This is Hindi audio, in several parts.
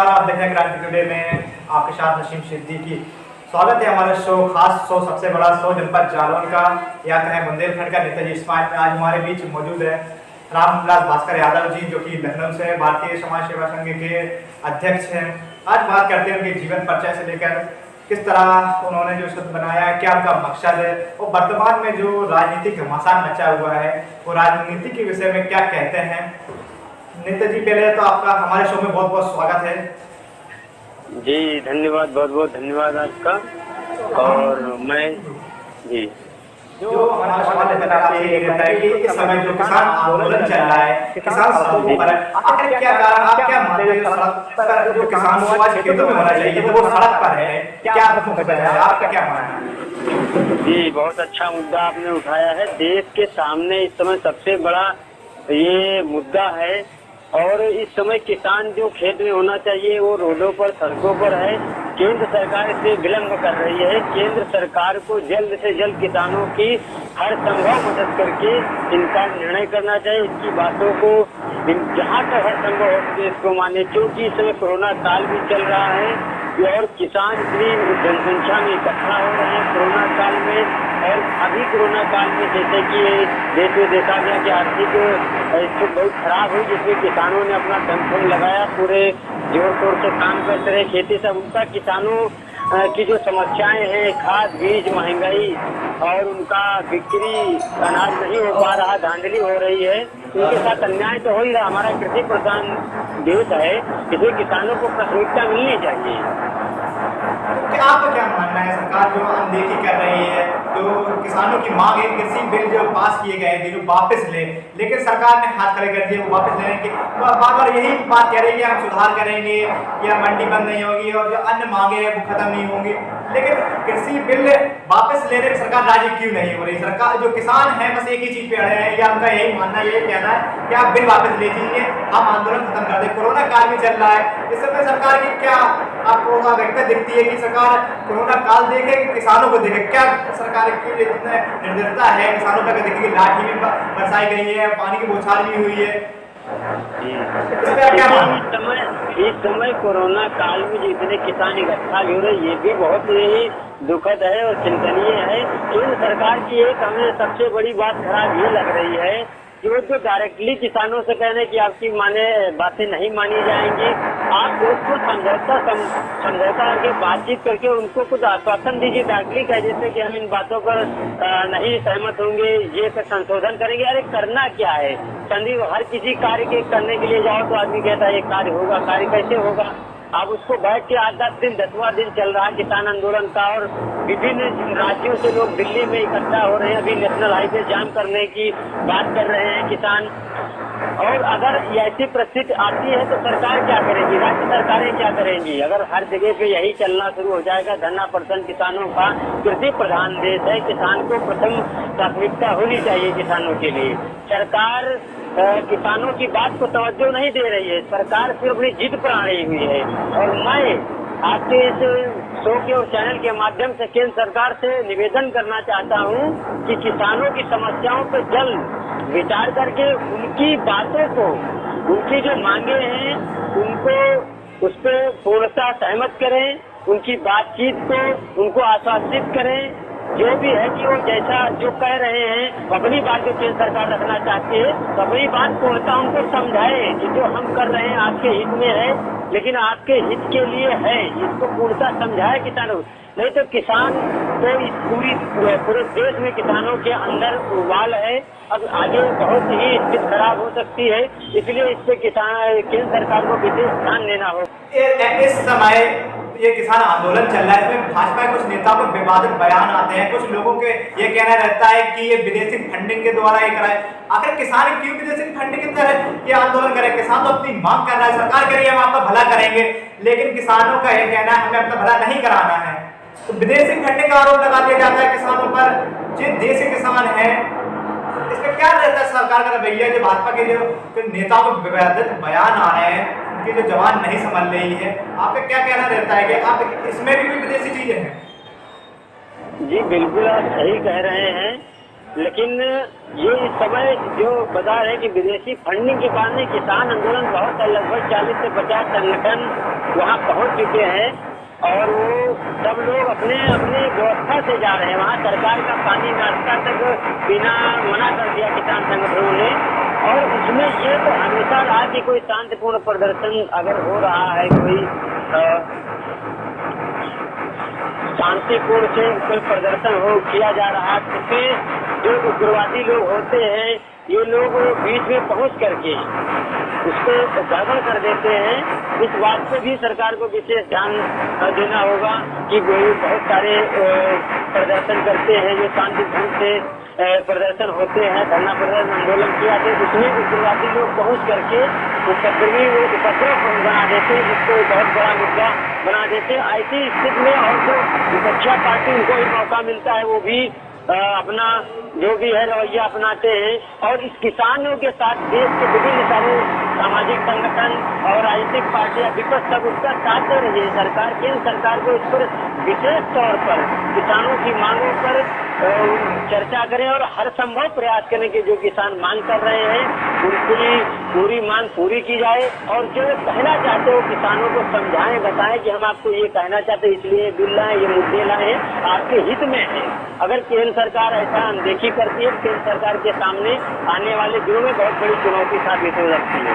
नमस्कार, आप देख रहे हैं क्रांति टुडे में आपके साथ नसीम सिद्दीकी। स्वागत है हमारे शो, खास शो, सबसे बड़ा शो जनपद जालौन का या कहें बुंदेलखंड का नेताजी स्मारक में। आज हमारे बीच मौजूद है रामविलास भास्कर यादव जी, जो कि लखनऊ से भारतीय समाज सेवा संघ के अध्यक्ष हैं। आज बात करते हैं उनके जीवन परिचय से लेकर किस तरह उन्होंने जो शब्द बनाया है, क्या उनका मकसद है, और वर्तमान में जो राजनीतिक घमासान मचा हुआ है वो राजनीति के विषय में क्या कहते हैं। नेताजी, पहले तो आपका हमारे शो में बहुत बहुत स्वागत है। जी धन्यवाद, बहुत बहुत धन्यवाद आपका। और मैं जी जो हमारा सवाल ये रहता है कि इस समय जो किसान आंदोलन चल रहा है, किसान सड़कों पर है, आखिर क्या कारण, आप क्या मानते हैं सड़क पर जो किसान आज खेतों में होना चाहिए तो वो सड़क पर है, क्या मुख्य वजह है, आपका क्या मानना है? जी बहुत अच्छा मुद्दा आपने उठाया है। देश के सामने इस समय सबसे बड़ा ये मुद्दा है और इस समय किसान जो खेत में होना चाहिए वो रोडों पर, सड़कों पर है। केंद्र सरकार इसे विलम्ब कर रही है। केंद्र सरकार को जल्द से जल्द किसानों की हर संभव मदद करके इनका निर्णय करना चाहिए। इसकी बातों को जहाँ तक हर संभव हो सके इसको माने, क्योंकि इस समय कोरोना काल भी चल रहा है और किसान इतनी जनसंख्या में इकट्ठा हो रहे हैं कोरोना काल में। और अभी कोरोना काल में जैसे कि देश में देखा गया कि आर्थिक स्थिति बहुत खराब हुई, जिसमें किसानों ने अपना दमखम लगाया, पूरे जोर शोर से काम करते रहे खेती से। उनका किसानों की जो समस्याएं हैं, खाद बीज महंगाई और उनका बिक्री अनाज नहीं हो पा रहा, धांधली हो रही है, उनके साथ अन्याय तो हो ही रहा। हमारा कृषि प्रधान देश है, इसमें किसानों को प्राथमिकता मिलनी चाहिए। क्या आपका क्या मानना है? सरकार जो अनदेखी कर रही है, जो किसानों की मांग है, कृषि बिल जो पास किए गए थे जो वापस ले, लेकिन सरकार ने हाथ खड़े कर दिए वो वापस लेने के बार बार यही बात कह रही है कि हम सुधार करेंगे या मंडी बंद नहीं होगी और जो अन्य मांगे हैं वो खत्म नहीं होंगी, लेकिन कृषि बिल वापस लेने में सरकार राजी क्यों नहीं हो रही? सरकार जो किसान है बस एक ही चीज पे अड़े हैं, या उनका यही मानना, यही कहना है कि आप बिल वापस ले लीजिए, हम आंदोलन खत्म कर दें। कोरोना काल भी चल रहा है, इस समय सरकार की क्या आपको व्यक्ति दिखती है कि सरकार कोरोना काल देखे कि किसानों को देखे? क्या सरकार की जितने निर्दयता है किसानों पर देखिए, लाठी भी बरसाई गई है, पानी की बौछार भी हुई है। इस समय कोरोना काल में जितने किसान इकट्ठा हो रहे, ये भी बहुत ही दुखद है और चिंतनीय है। केंद्र सरकार की एक हमें सबसे बड़ी बात खराब ये लग रही है कि वो जो डायरेक्टली किसानों से कह रहे हैं कि आपकी माने बातें नहीं मानी जाएंगी, आप उसको समझौता करके बातचीत करके उनको कुछ आश्वासन दीजिए। डायरेक्टली कह देते कि हम इन बातों पर नहीं सहमत होंगे, ये संशोधन करेंगे। अरे करना क्या है? संदीप, हर किसी कार्य के करने के लिए जाओ तो आदमी कहता है ये कार्य होगा, कार्य कैसे होगा? अब उसको बैठ के 8-10 दिन 10वां दिन चल रहा है किसान आंदोलन का और विभिन्न राज्यों से लोग दिल्ली में इकट्ठा हो रहे हैं। अभी नेशनल हाईवे जाम करने की बात कर रहे हैं किसान। और अगर ऐसी परिस्थिति आती है तो सरकार क्या करेगी, राज्य सरकारें क्या करेंगी? अगर हर जगह पे यही चलना शुरू हो जाएगा, 90% किसानों का कृषि प्रधान देश है, किसान को प्रथम प्राथमिकता होनी चाहिए किसानों के लिए। सरकार किसानों की बात को तवज्जो नहीं दे रही है, सरकार सिर्फ अपनी जिद पर अड़ी हुई है। और मैं आपके इस शो के और चैनल के माध्यम से केंद्र सरकार से निवेदन करना चाहता हूं कि किसानों की समस्याओं पर जल्द विचार करके उनकी बातों को, उनकी जो मांगे हैं उनको उस पर पूर्णतः सहमत करें, उनकी बातचीत को उनको आश्वासित करें। जो भी है कि वो जैसा जो कह रहे हैं अपनी बात जो केंद्र सरकार रखना चाहती है तो अपनी बात पूर्णतः उनको समझाए कि जो हम कर रहे हैं आपके हित में है, लेकिन आपके हित के लिए है, इसको पूर्णतः समझाए किसानों। नहीं तो किसान तो इस पूरे देश में किसानों के अंदर उबाल है, अब आगे बहुत ही स्थिति खराब हो सकती है। इसलिए इससे किसान केंद्र सरकार को विशेष ध्यान देना होगा। इस समय ये किसान आंदोलन चल रहा है, इसमें भाजपा के कुछ नेताओं को विवादित बयान आते हैं, कुछ लोगों के ये कहना रहता है कि ये विदेशी फंडिंग के द्वारा ये कराए। आखिर किसान क्यों विदेशी फंडिंग की तरह ये आंदोलन करे? किसान तो अपनी मांग कर रहा है, सरकार कह रही है हम आपका भला करेंगे, लेकिन किसानों का ये कहना है हमें अपना भला नहीं कराना है। तो विदेशी फंडिंग का आरोप लगा दिया जाता है किसानों पर। जो देसी किसान है इसमें क्या रहता है सरकार का रवैया? जो भाजपा के जो नेताओं को विवादित बयान आ रहे हैं, उनकी जो जवान नहीं संभल रही है, आपका क्या कहना रहता है कि आप इसमें भी कोई विदेशी चीजें हैं? जी बिल्कुल, आप सही कह रहे हैं। लेकिन ये इस समय जो बता रहे कि विदेशी फंडिंग के कारण किसान आंदोलन बहुत है, लगभग 40 से 50 संगठन वहाँ पहुँच चुके हैं और वो सब लोग अपने अपनी व्यवस्था से जा रहे हैं। वहाँ सरकार का पानी नाश्ता तक बिना मना कर दिया किसान संगठनों ने। और उसमें ये तो हमेशा रहा कि कोई शांतिपूर्ण प्रदर्शन अगर हो रहा है, कोई शांतिपूर्ण से कोई प्रदर्शन हो किया जा रहा है, तो जो उग्रवादी लोग होते हैं ये लोग बीच में पहुंच करके उसको गड़बड़ कर देते हैं। इस बात पे भी सरकार को विशेष ध्यान देना होगा कि बहुत सारे प्रदर्शन करते हैं जो शांति ढंग से प्रदर्शन होते हैं, धरना प्रदर्शन आंदोलन किया जाए, उसमें उग्रवादी लोग पहुंच करके उपद्रव बना देते, जिसको बहुत बड़ा मुद्दा बना देते। ऐसी स्थिति में और जो विपक्षी पार्टी उनको ही मौका मिलता है वो भी अपना जो भी है रवैया अपनाते हैं। और इस किसानों के साथ देश के विभिन्न सारे सामाजिक संगठन और राजनीतिक पार्टियां विपक्ष सब उसका साथ दे रही है। सरकार केंद्र सरकार को इस पर विशेष तौर पर किसानों की मांगों पर चर्चा करें और हर संभव प्रयास करें कि जो किसान मांग कर रहे हैं उनकी पूरी मांग पूरी की जाए। और जो कहना चाहते हो किसानों को समझाएं, बताएं कि हम आपको ये कहना चाहते हैं, इसलिए बिल लाए, ये मुद्दे लाए हैं, आपके हित में है। अगर केंद्र सरकार ऐसा अनदेखी करती है, केंद्र सरकार के सामने आने वाले दिनों में बहुत बड़ी चुनौती साबित हो सकती है।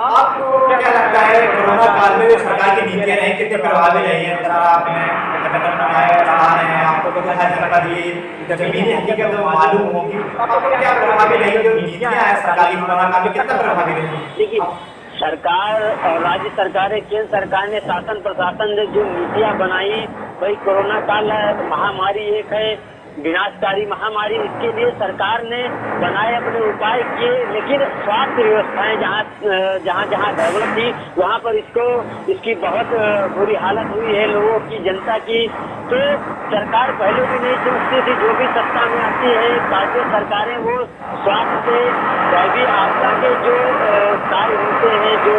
आपको क्या लगता है कोरोना काल में सरकार की नीतियां नहीं कितनी प्रभावी रही है? आपने संगठन बनाया चला रहे हैं, आपको तो हर जनपद ये जमीनी हकीकत मालूम होगी, आपको क्या प्रभावी रही जो नीतियां है सरकारी कोरोना काल में कितना प्रभावी रही? देखिए, सरकार और राज्य सरकारें, केंद्र सरकार ने शासन प्रशासन ने जो नीतियां बनाई, वही कोरोना काल महामारी एक है, विनाशकारी महामारी, इसके लिए सरकार ने बनाए अपने उपाय किए। लेकिन स्वास्थ्य व्यवस्थाएं जहाँ गड़बड़ थी वहाँ पर इसकी बहुत बुरी हालत हुई है लोगों की, जनता की। तो सरकार पहले भी नहीं सोचती थी, जो भी सत्ता में आती है पार्टी सरकारें वो स्वास्थ्य से दैवीय आपदा के जो कार्य होते हैं, जो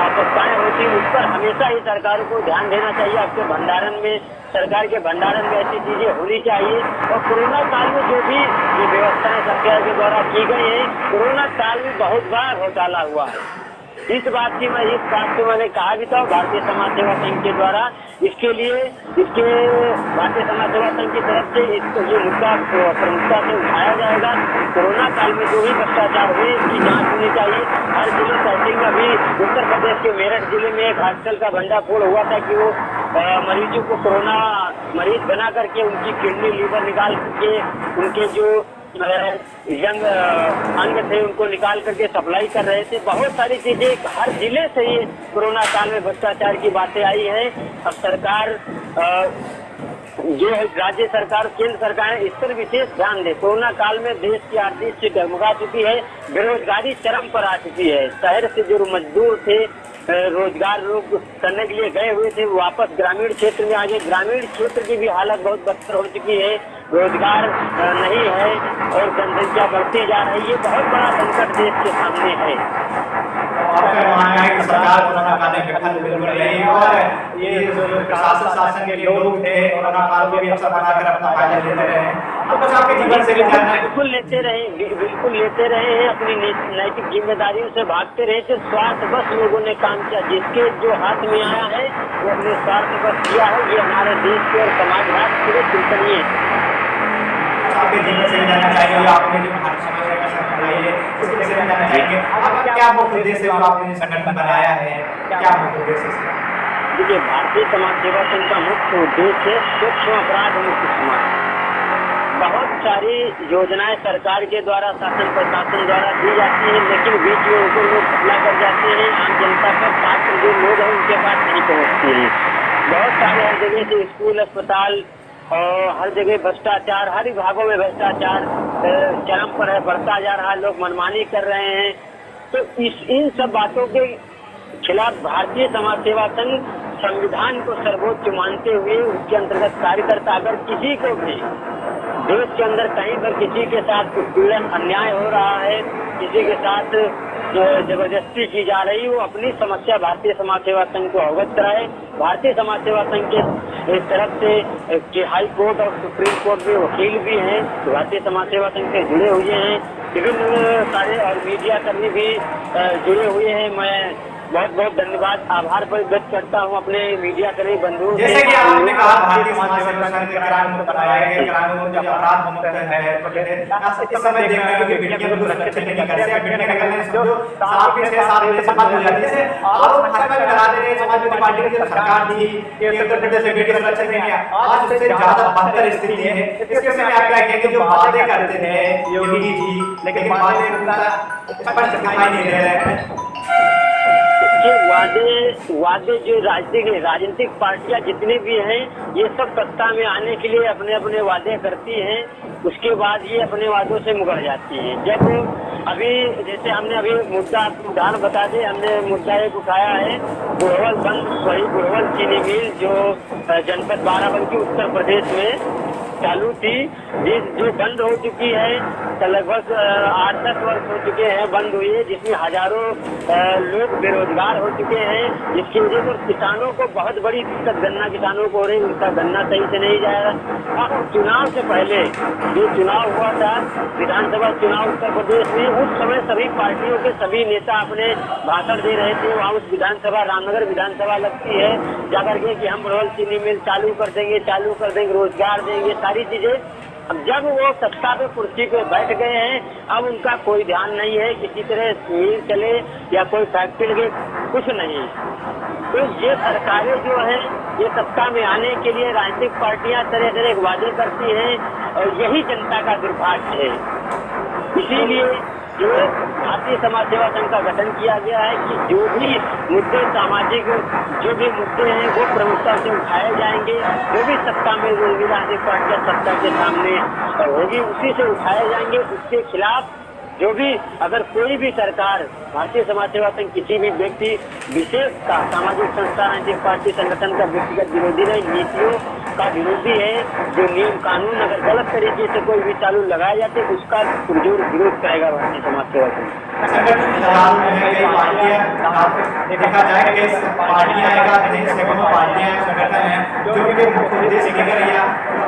आपत्तियां होती हैं, उस पर हमेशा ही सरकारों को ध्यान देना चाहिए। आपके भंडारण में, सरकार के भंडारण में ऐसी चीजें होनी चाहिए। और कोरोना काल में जो भी व्यवस्थाएं सरकार के द्वारा की गई है, कोरोना काल में बहुत बार घोटाला हुआ है। इस बात को मैंने कहा भी था भारतीय समाज सेवा संघ के द्वारा। इसके भारतीय समाज सेवा संघ की तरफ से ये मुद्दा प्रमुखता से उठाया जाएगा। कोरोना काल में जो भी भ्रष्टाचार हुए इसकी जांच होनी चाहिए। हर जिले तहसील में अभी उत्तर प्रदेश के मेरठ जिले में एक हॉस्पिटल का भंडाफोड़ हुआ था कि वो मरीजों को कोरोना मरीज बना करके उनकी किडनी लीवर निकाल करके उनके जो यंग अंग थे उनको निकाल करके सप्लाई कर रहे थे। बहुत सारी चीजें हर जिले से ये कोरोना काल में भ्रष्टाचार की बातें आई हैं। अब सरकार जो राज्य सरकार, केंद्र सरकार इस पर विशेष ध्यान दे। कोरोना काल में देश की आर्थिक स्थिति डगमगा चुकी है, बेरोजगारी चरम पर आ चुकी है। शहर से जो मजदूर थे, रोजगार लोग करने के लिए गए हुए थे, वापस ग्रामीण क्षेत्र में आ गए। ग्रामीण क्षेत्र की भी हालत बहुत बदतर हो चुकी है, रोजगार नहीं है और जनसंख्या बढ़ती जा रही है। बहुत बड़ा संकट देश के सामने है। आपका मानना है कि सरकार कोरोना काल में विफल बिल्कुल रही और ये जो शासन के लोग थे कोरोना काल में भी अवसर बनाकर अपना फायदा लेते रहे। अब बस आपके जीवन से बिल्कुल लेते रहे हैं, अपनी नैतिक जिम्मेदारियों से भागते रहे थे। स्वार्थ बस लोगों ने काम किया, जिसके जो हाथ में आया है वो अपने स्वार्थ बस किया है। ये हमारे देश के और समाजवाद पूरे चिंतनीय आपके जीवन से जानना चाहिए, आपने जो भारत समाज सेवा संघ बनाई है उसके विषय में जानना चाहेंगे। आपका क्या मुख्य उद्देश्य है जो आपने संगठन बनाया है, क्या मुख्य उद्देश्य है? देखिए, भारतीय समाज सेवा संघ का मुख्य उद्देश्य है सूक्ष्म अपराध मुक्त समाज। बहुत सारी योजनाएं सरकार के द्वारा, शासन प्रशासन द्वारा दी जाती है, लेकिन बीच में उनको लोग घपला कर जाते हैं। आम जनता का पात्र जो लोग हैं उनके पास नहीं पहुँचते हैं। बहुत सारे हर जगह से स्कूल, अस्पताल और हर जगह भ्रष्टाचार, हर विभागों में भ्रष्टाचार चरम पर है, बढ़ता जा रहा है, लोग मनमानी कर रहे हैं। तो इन सब बातों के खिलाफ भारतीय समाज सेवा संघ संविधान को सर्वोच्च मानते हुए उसके अंतर्गत कार्य करता। अगर किसी को भी देश के अंदर कहीं पर किसी के साथ उत्पीड़न अन्याय हो रहा है, किसी के साथ जबरदस्ती की जा रही, वो अपनी समस्या भारतीय समाज सेवा संघ को अवगत कराए। भारतीय समाज सेवा संघ के तरफ से हाई कोर्ट और सुप्रीम कोर्ट में वकील भी हैं, तो भारतीय समाज सेवा संघ से जुड़े हुए हैं, विभिन्न सारे और मीडिया कर्मी भी जुड़े हुए हैं। मैं बहुत बहुत धन्यवाद, आभार व्यक्त करता हूँ अपने मीडिया कर्मी बंधुओं। जैसे कि आपने कहा भारतीय समाज सेवा संघ क्राइम मुक्त बनाया गया, क्राइम जो अपराध मुक्त है, इस समय देख रहे हो कि बेटियां बिल्कुल सुरक्षित नहीं कर सकती, बेटियां निकलने से जो 7 के 6-7 बजे से बंद हो जाती है। जैसे आरोप भाजपा भी लगा दे रहे हैं, समाजवादी पार्टी की जो सरकार थी कि उत्तर प्रदेश में बेटी सुरक्षित नहीं है, आज उससे ज्यादा बदतर स्थिति है। इसके समय आप क्या कहेंगे, जो वादे करते थे योगी जी, लेकिन वादे स्पष्ट दिखाई नहीं दे रहे हैं। वादे जो राजनीतिक पार्टियां जितनी भी हैं, ये सब सत्ता में आने के लिए अपने अपने वादे करती हैं, उसके बाद ये अपने वादों से मुकर जाती हैं। जब अभी जैसे हमने अभी मुद्दा आपको उदाहरण बता दें, हमने मुद्दा एक उठाया है बुढ़वल बंद, वही बुढ़वल चीनी मिल जो जनपद बाराबंकी उत्तर प्रदेश में चालू थी, जो बंद हो चुकी है, लगभग 8-10 वर्ष हो चुके हैं बंद हुई है, जिसमें हजारों लोग बेरोजगार हो चुके हैं, जिसकी वजह से किसानों को बहुत बड़ी दिक्कत गन्ना किसानों को हो रही, उनका गन्ना सही से नहीं जाएगा। अब चुनाव से पहले जो चुनाव हुआ था, विधानसभा चुनाव उत्तर प्रदेश में, उस समय सभी पार्टियों के सभी नेता अपने भाषण दे रहे थे। वहाँ उस विधानसभा रामनगर विधानसभा लगती है, जाकर के कि हम बुढ़वल चीनी मिल चालू कर देंगे, रोजगार देंगे, सारी चीजें। अब जब वो सत्ता पे कुर्सी पे बैठ गए हैं, अब उनका कोई ध्यान नहीं है, किसी तरह मिल चले या कोई फैक्ट्री लगे, कुछ नहीं। तो ये सरकारें जो है, ये सत्ता में आने के लिए राजनीतिक पार्टियां तरह तरह के वादे करती हैं, और यही जनता का दुर्भाग्य है। इसीलिए जो भारतीय समाज सेवा संघ का गठन किया गया है कि जो भी मुद्दे सामाजिक जो भी मुद्दे हैं वो प्रमुखता से उठाए जाएंगे, जो भी सत्ता में राजनीतिक पार्टियां सत्ता के सामने होगी उसी से उठाए जाएंगे। उसके खिलाफ जो भी अगर कोई भी सरकार भारतीय समाज सेवा संघ किसी भी व्यक्ति विशेष का सामाजिक संस्था राजनीतिक पार्टी संगठन का व्यक्तिगत विरोधी नहीं, नीतियों का विरोधी है, जो नियम कानून अगर गलत तरीके से कोई भी चालू लगाया जाते उसका पुरजोर विरोध करेगा भारतीय समाज सेवा संघ। देखा जाए कि पार्टियां सैकड़ों पार्टियां संगठन है जो मुख्य उद्देश्य लेकर या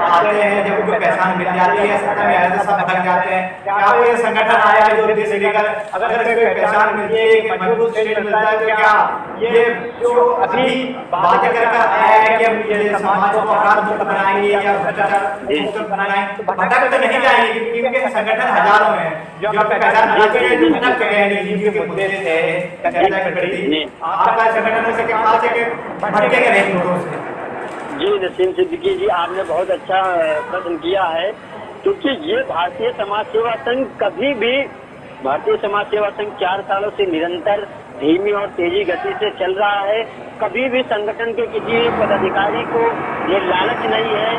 आते हैं, जब उनको पहचान मिल जाती है, सत्ता में आए तो सब भटक जाते हैं। क्या कोई संगठन आया है जो उद्देश्य लेकर, अगर कोई पहचान मिलती है, एक मजबूत स्टेट मिलता है, तो क्या ये जो अभी बातें कर आया है कि हम ये समाज को अपराध मुक्त बनाएंगे या भ्रष्टाचार मुक्त बनाएंगे, भटक तो नहीं जाएंगे क्योंकि संगठन हजारों हैं जो पहचान बनाते हैं, जो भटक गए हैं, नीतियों के मुद्दे थे, जनता के प्रति। आपका संगठन से क्या खास है कि भटकेंगे नहीं मुद्दों से? जी नसीम सिद्दीकी जी, आपने बहुत अच्छा प्रश्न किया है, क्योंकि ये भारतीय समाज सेवा संघ कभी भी, भारतीय समाज सेवा संघ 4 सालों से निरंतर धीमी और तेजी गति से चल रहा है। कभी भी संगठन के किसी पदाधिकारी को ये लालच नहीं है,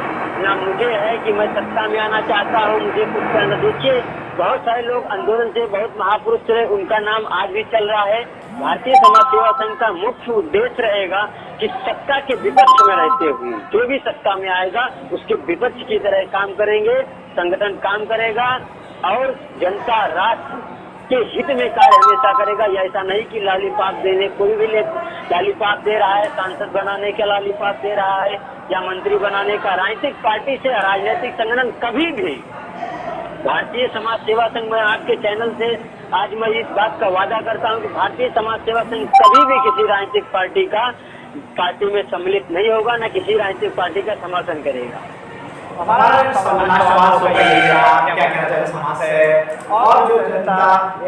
ना मुझे है कि मैं सत्ता में आना चाहता हूँ, मुझे कुछ करना। देखिए बहुत सारे लोग आंदोलन से बहुत महापुरुष रहे, उनका नाम आज भी चल रहा है। भारतीय समाज सेवा संघ का मुख्य उद्देश्य रहेगा कि सत्ता के विपक्ष में रहते हुए जो भी सत्ता में आएगा उसके विपक्ष की तरह काम करेंगे, संगठन काम करेगा और जनता राष्ट्र के हित में कार्य हमेशा करेगा। या ऐसा नहीं कि लालीपाप देने, कोई भी लालीपाप दे रहा है, सांसद बनाने का लालीपाप दे रहा है या मंत्री बनाने का। राजनीतिक पार्टी से राजनीतिक संगठन कभी भी, भारतीय समाज सेवा संघ में आपके चैनल से आज मैं इस बात का वादा करता हूं कि भारतीय समाज सेवा संघ कभी भी किसी राजनीतिक पार्टी में सम्मिलित नहीं होगा, न किसी राजनीतिक पार्टी का समर्थन करेगा। हमारा सवाल होगा ये, आप क्या कहना चाहते हैं समाज से, और जो जनता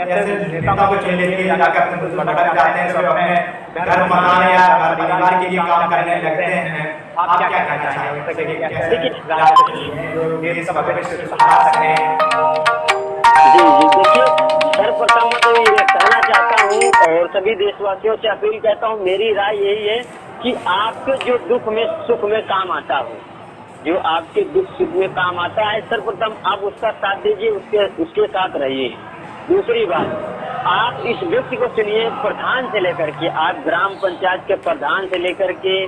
ऐसे नेताओं को चुन लेती है, जाकर अपने भटक जाते हैं, सब अपने घर मकान या घर परिवार के लिए काम करने लगते हैं, आप क्या कहना चाहेंगे कि कैसे जो देश सब अपने सुधार सकें? जी देखिए, सर्वप्रथम तो ये कहना चाहता हूँ और सभी देशवासियों से अपील करता हूँ, मेरी राय यही है कि आपके जो दुख में सुख में काम आता हो, जो आपके दुख सुख में काम आता है, सर्वप्रथम आप उसका साथ दीजिए, उसके साथ रहिए। दूसरी बात, आप इस व्यक्ति को चुनिए प्रधान से लेकर के, आप ग्राम पंचायत के प्रधान से लेकर के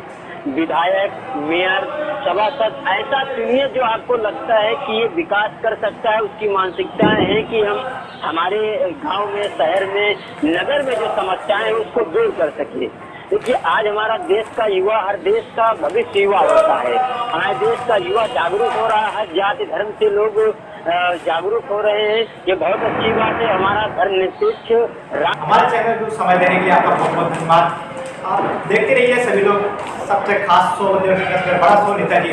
विधायक, मेयर, सभासद ऐसा चुनिए जो आपको लगता है कि ये विकास कर सकता है। उसकी मानसिकताएं हैं कि हम हमारे गांव में, शहर में, नगर में जो समस्याएं हैं उसको दूर कर सके। देखिए, आज हमारा देश का युवा, हर देश का भविष्य युवा होता है। हमारे देश का युवा जागरूक हो रहा है, जाति धर्म से लोग जागरूक हो रहे हैं। ये बहुत अच्छी बात है। हमारा धर्मनिरपेक्ष हमारे चैनल को समय देने के लिए आपका बहुत बहुत धन्यवाद। आप देखते रहिए सभी लोग, सबसे खास शो, बड़ा शो नेताजी।